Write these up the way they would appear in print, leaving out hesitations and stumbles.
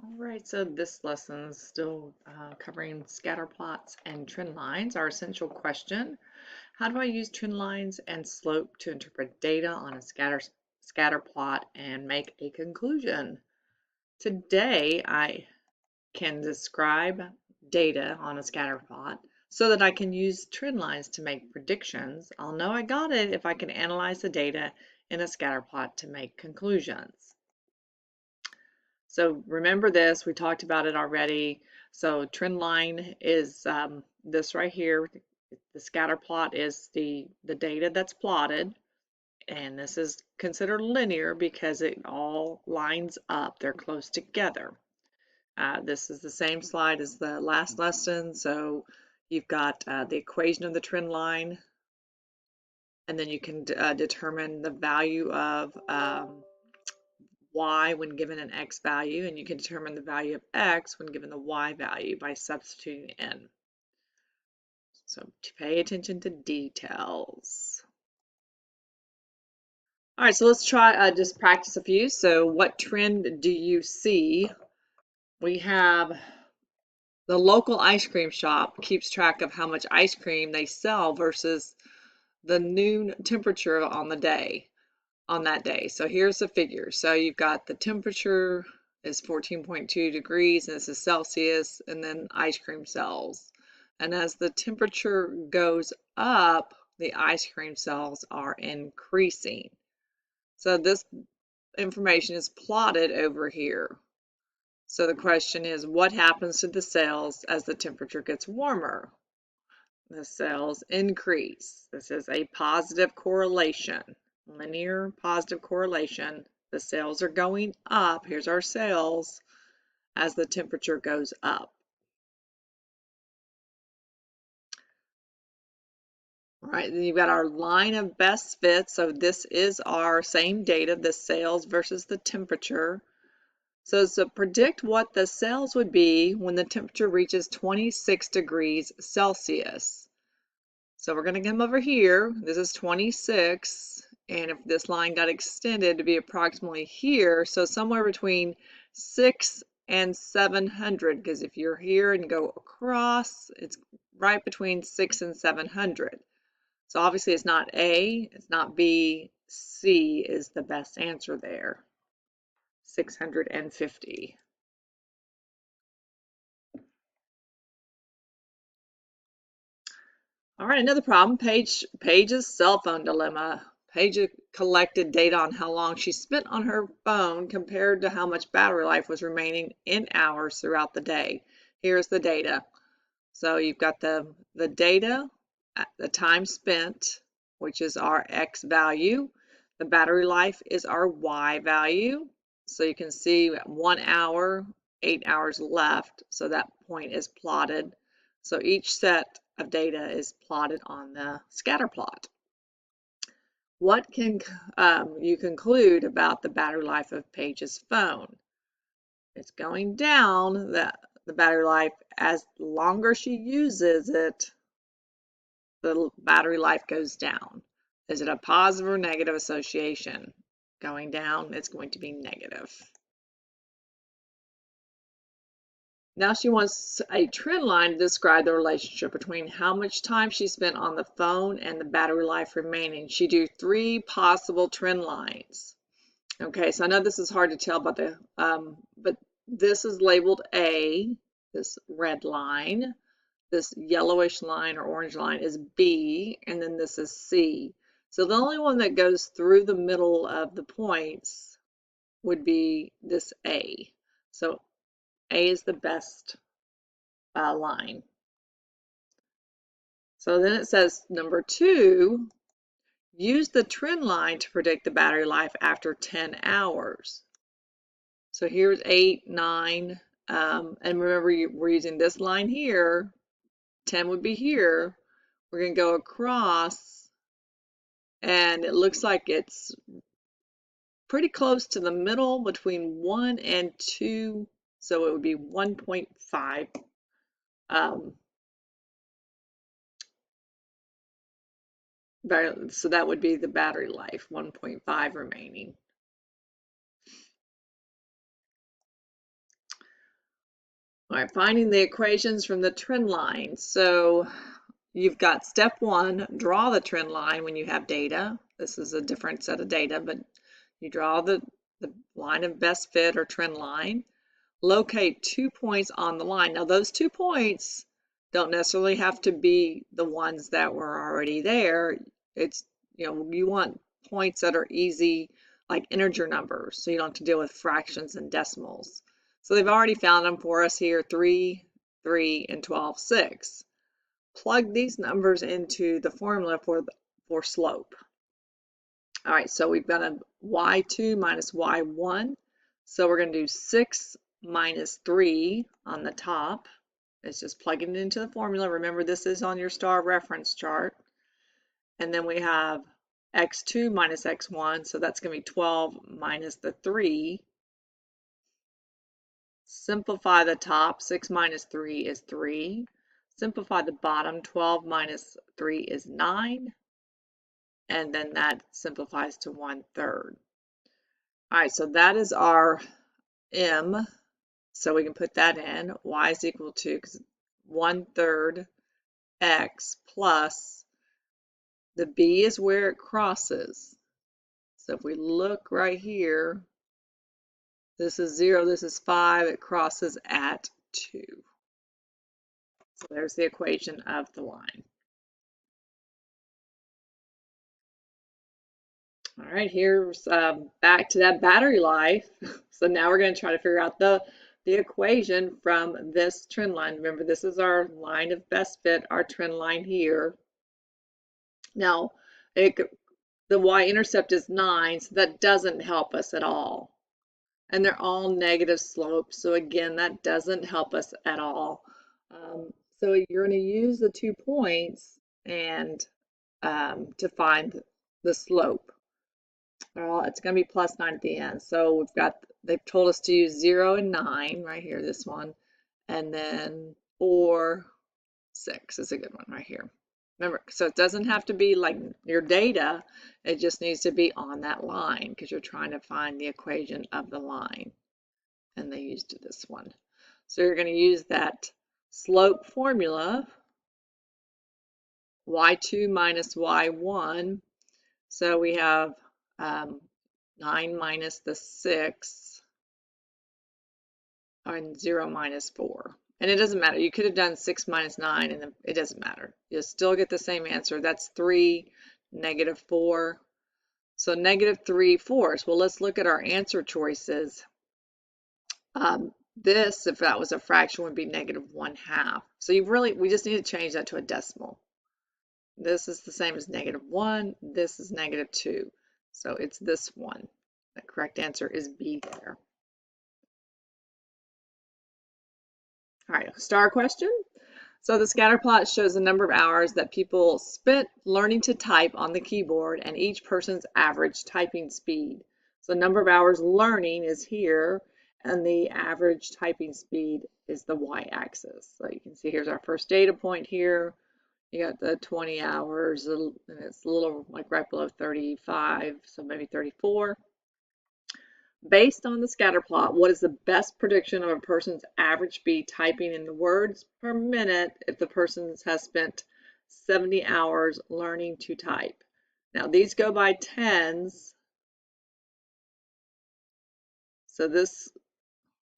All right, so this lesson is still covering scatter plots and trend lines. Our essential question: how do I use trend lines and slope to interpret data on a scatter plot and make a conclusion? Today, I can describe data on a scatter plot so that I can use trend lines to make predictions. I'll know I got it if I can analyze the data in a scatter plot to make conclusions. So remember this, we talked about it already. So trend line is this right here. The scatter plot is the data that's plotted. And this is considered linear because it all lines up. They're close together. This is the same slide as the last lesson. So you've got the equation of the trend line. And then you can determine the value of y when given an x value, and you can determine the value of x when given the y value by substituting in. So to pay attention to details. All right, so let's try just practice a few. So what trend do you see? We have the local ice cream shop keeps track of how much ice cream they sell versus the noon temperature on the day. On that day. So here's the figure. So you've got the temperature is 14.2 degrees, and this is Celsius, and then ice cream cells. And as the temperature goes up, the ice cream cells are increasing. So this information is plotted over here. So the question is, what happens to the cells as the temperature gets warmer? The cells increase. This is a positive correlation. Linear positive correlation. The cells are going up. Here's our cells as the temperature goes up. All right, then you've got our line of best fit. So this is our same data, the cells versus the temperature. So to predict what the cells would be when the temperature reaches 26 degrees Celsius. So we're going to come over here. This is 26. And if this line got extended to be approximately here, so somewhere between 6 and 700, because if you're here and go across, it's right between 6 and 700. So obviously it's not A, it's not B, C is the best answer there, 650. All right, another problem, Paige's cell phone dilemma. Paige collected data on how long she spent on her phone compared to how much battery life was remaining in hours throughout the day. Here's the data. So you've got the data, the time spent, which is our X value. The battery life is our Y value. So you can see 1 hour, 8 hours left. So that point is plotted. So each set of data is plotted on the scatter plot. What can you conclude about the battery life of Paige's phone? It's going down, the battery life, as longer she uses it, the battery life goes down. Is it a positive or negative association? Going down, it's going to be negative. Now she wants a trend line to describe the relationship between how much time she spent on the phone and the battery life remaining. She drew 3 possible trend lines. Okay, so I know this is hard to tell, but this is labeled A, this red line. This yellowish line or orange line is B, and then this is C. So the only one that goes through the middle of the points would be this A. So A is the best line. So then it says number 2, use the trend line to predict the battery life after 10 hours. So here's 8, 9, and remember we're using this line here. 10 would be here. We're going to go across, and it looks like it's pretty close to the middle between 1 and 2, so it would be 1.5. So that would be the battery life, 1.5 remaining. All right, finding the equations from the trend line. So you've got step one, draw the trend line when you have data. This is a different set of data, but you draw the line of best fit or trend line. Locate 2 points on the line. Now those 2 points don't necessarily have to be the ones that were already there. It's, you want points that are easy, like integer numbers, so you don't have to deal with fractions and decimals. So they've already found them for us here, 3, 3, and 12, 6. Plug these numbers into the formula for slope. All right, so we've got a y2 minus y1. So we're going to do 6 minus 3 on the top. It's just plugging it into the formula. Remember, this is on your star reference chart. And then we have x2 minus x1, so that's going to be 12 minus the 3. Simplify the top, 6 minus 3 is 3. Simplify the bottom, 12 minus 3 is 9. And then that simplifies to 1/3. All right, so that is our m. So we can put that in. Y is equal to 1/3 x plus the b is where it crosses. So if we look right here, this is 0, this is 5, it crosses at 2. So there's the equation of the line. All right, here's back to that battery life. So now we're going to try to figure out the equation from this trend line. Remember, this is our line of best fit, our trend line here. Now, the y-intercept is 9, so that doesn't help us at all. And they're all negative slopes, so again, that doesn't help us at all. So you're going to use the 2 points and to find the slope. Well, it's going to be plus 9 at the end. So they've told us to use 0 and 9 right here, this one, and then 4, 6 is a good one right here. Remember, so it doesn't have to be like your data, it just needs to be on that line because you're trying to find the equation of the line. And they used this one. So you're going to use that slope formula, y2 minus y1. So we have 9 minus the 6 and 0 minus 4. And it doesn't matter. You could have done 6 minus 9 and it doesn't matter. You'll still get the same answer. That's 3, negative 4. So negative 3/4. Well, let's look at our answer choices. This, if that was a fraction, would be negative 1/2. So we just need to change that to a decimal. This is the same as negative 1. This is negative 2. So it's this one. The correct answer is B there. All right, star question. So the scatter plot shows the number of hours that people spent learning to type on the keyboard and each person's average typing speed. So the number of hours learning is here, and the average typing speed is the y-axis. So you can see here's our first data point here. You got the 20 hours, and it's a little like right below 35, so maybe 34. Based on the scatter plot, what is the best prediction of a person's average speed typing in the words per minute if the person has spent 70 hours learning to type? Now these go by tens. So this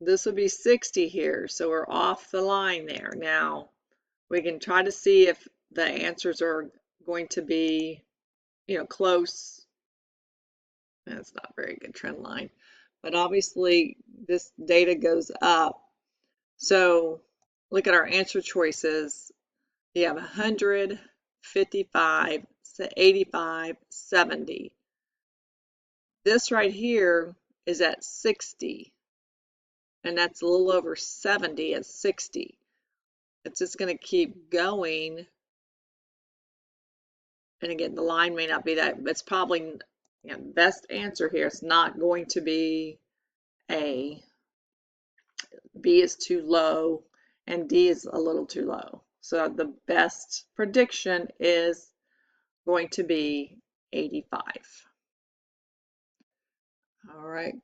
would be 60 here. So we're off the line there. Now we can try to see if the answers are going to be, close. That's not a very good trend line. But obviously this data goes up. So look at our answer choices. You have 100, 55, 85, 70. This right here is at 60. And that's a little over 70 at 60. It's just going to keep going. And again, the line may not be that, but it's probably, best answer here. It's not going to be A. B is too low, and D is a little too low. So the best prediction is going to be 85. All right,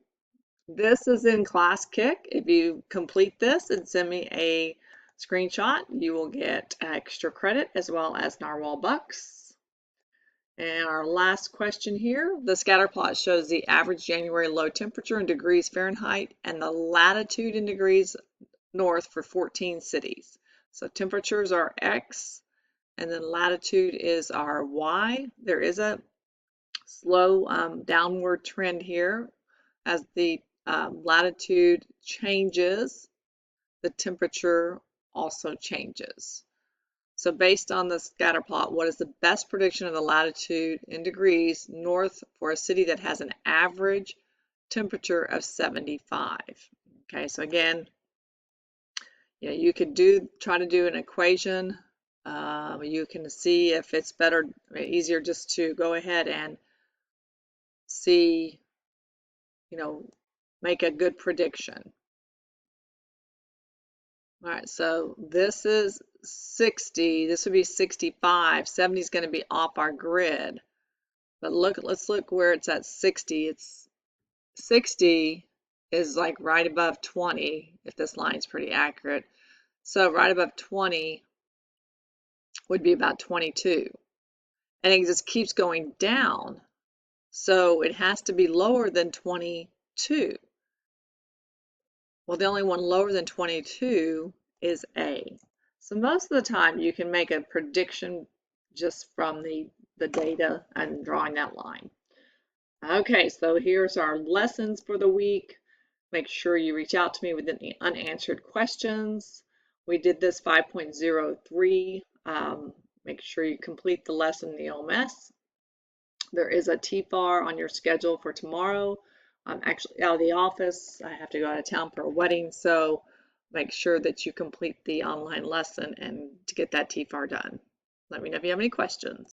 This is in Class Kick. If you complete this and send me a screenshot, you will get extra credit as well as Narwhal Bucks. And our last question here, the scatter plot shows the average January low temperature in degrees Fahrenheit and the latitude in degrees north for 14 cities. So temperatures are X and then latitude is our Y. There is a slow downward trend here as the latitude changes, the temperature also changes. So based on the scatter plot, what is the best prediction of the latitude in degrees north for a city that has an average temperature of 75? Okay, so again, you could try to do an equation. You can see if it's easier just to go ahead and see, make a good prediction. All right, so this is 60. This would be 65. 70 is going to be off our grid. But let's look where it's at 60. It's 60 is like right above 20, if this line's pretty accurate. So right above 20 would be about 22. And it just keeps going down. So it has to be lower than 22. Well, the only one lower than 22 is A. So most of the time you can make a prediction just from the data and drawing that line. Okay, so here's our lessons for the week. Make sure you reach out to me with any unanswered questions. We did this 5.03. Make sure you complete the lesson in the OMS. There is a TFAR on your schedule for tomorrow. I'm actually out of the office. I have to go out of town for a wedding, so make sure that you complete the online lesson and to get that TFAR done. Let me know if you have any questions.